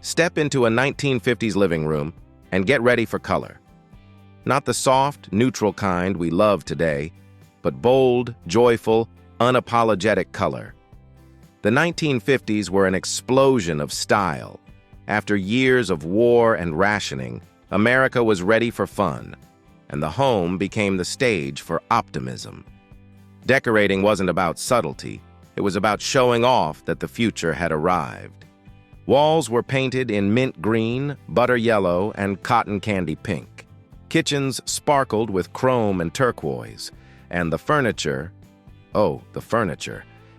Step into a 1950s living room and get ready for color. Not the soft, neutral kind we love today, but bold, joyful, unapologetic color. The 1950s were an explosion of style. After years of war and rationing, America was ready for fun, and the home became the stage for optimism. Decorating wasn't about subtlety, it was about showing off that the future had arrived. Walls were painted in mint green, butter yellow, and cotton candy pink. Kitchens sparkled with chrome and turquoise, and the furniture,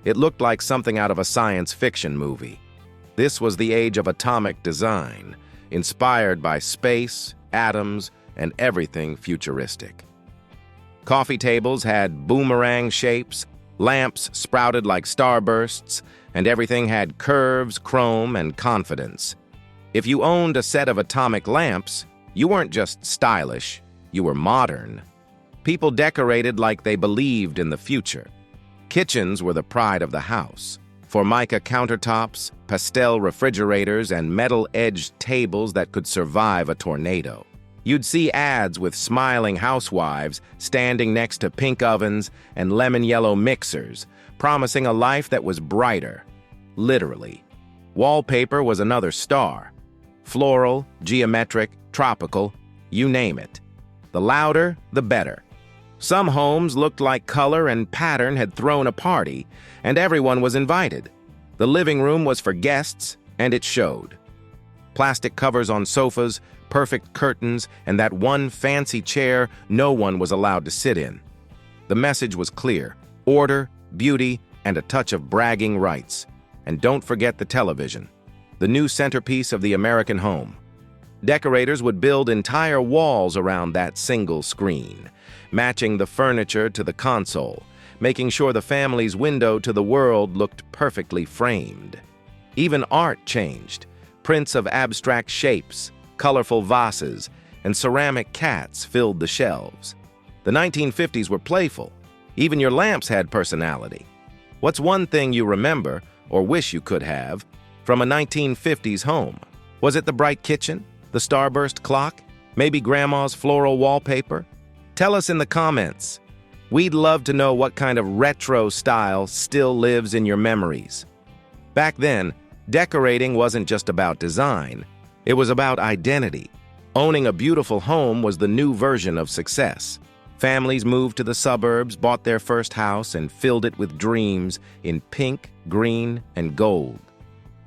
it looked like something out of a science fiction movie. This was the age of atomic design, inspired by space, atoms, and everything futuristic. Coffee tables had boomerang shapes, lamps sprouted like starbursts, and everything had curves, chrome, and confidence. If you owned a set of atomic lamps, you weren't just stylish, you were modern. People decorated like they believed in the future. Kitchens were the pride of the house. Formica countertops, pastel refrigerators, and metal-edged tables that could survive a tornado. You'd see ads with smiling housewives standing next to pink ovens and lemon-yellow mixers, promising a life that was brighter. Literally. Wallpaper was another star. Floral, geometric, tropical, you name it. The louder, the better. Some homes looked like color and pattern had thrown a party, and everyone was invited. The living room was for guests, and it showed. Plastic covers on sofas, perfect curtains, and that one fancy chair no one was allowed to sit in. The message was clear: order, beauty, and a touch of bragging rights. And don't forget the television, the new centerpiece of the American home. Decorators would build entire walls around that single screen, matching the furniture to the console, making sure the family's window to the world looked perfectly framed. Even art changed. Prints of abstract shapes, colorful vases, and ceramic cats filled the shelves. The 1950s were playful. Even your lamps had personality. What's one thing you remember, or wish you could have, from a 1950s home? Was it the bright kitchen? The starburst clock? Maybe grandma's floral wallpaper? Tell us in the comments. We'd love to know what kind of retro style still lives in your memories. Back then, decorating wasn't just about design. It was about identity. Owning a beautiful home was the new version of success. Families moved to the suburbs, bought their first house, and filled it with dreams in pink, green, and gold.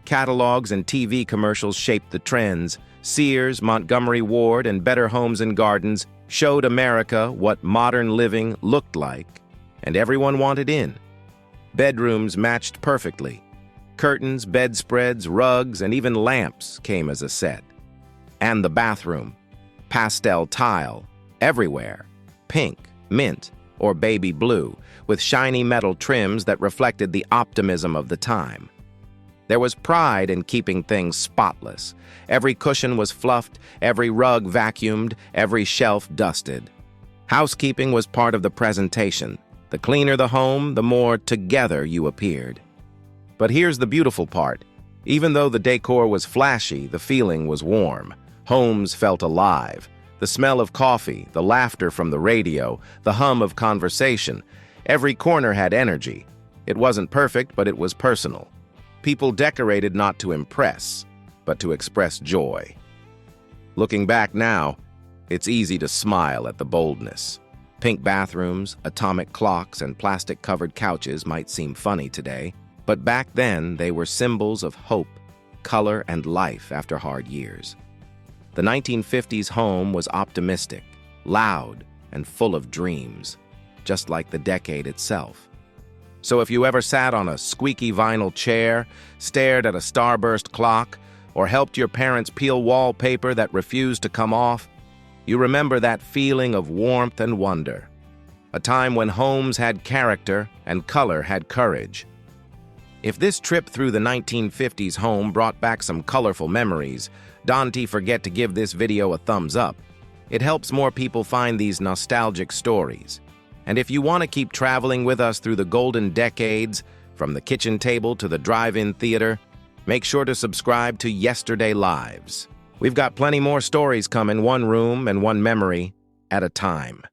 Catalogs and TV commercials shaped the trends. Sears, Montgomery Ward, and Better Homes and Gardens showed America what modern living looked like, and everyone wanted in. Bedrooms matched perfectly. Curtains, bedspreads, rugs, and even lamps came as a set. And the bathroom. Pastel tile, everywhere. Pink, mint, or baby blue, with shiny metal trims that reflected the optimism of the time. There was pride in keeping things spotless. Every cushion was fluffed, every rug vacuumed, every shelf dusted. Housekeeping was part of the presentation. The cleaner the home, the more together you appeared. But here's the beautiful part. Even though the decor was flashy, the feeling was warm. Homes felt alive. The smell of coffee, the laughter from the radio, the hum of conversation. Every corner had energy. It wasn't perfect, but it was personal. People decorated not to impress, but to express joy. Looking back now, it's easy to smile at the boldness. Pink bathrooms, atomic clocks, and plastic-covered couches might seem funny today, but back then they were symbols of hope, color, and life after hard years. The 1950s home was optimistic, loud, and full of dreams, just like the decade itself. So if you ever sat on a squeaky vinyl chair, stared at a starburst clock, or helped your parents peel wallpaper that refused to come off, you remember that feeling of warmth and wonder. A time when homes had character and color had courage. If this trip through the 1950s home brought back some colorful memories, don't forget to give this video a thumbs up. It helps more people find these nostalgic stories. And if you want to keep traveling with us through the golden decades, from the kitchen table to the drive-in theater, make sure to subscribe to Yesterday Lives. We've got plenty more stories coming, one room and one memory at a time.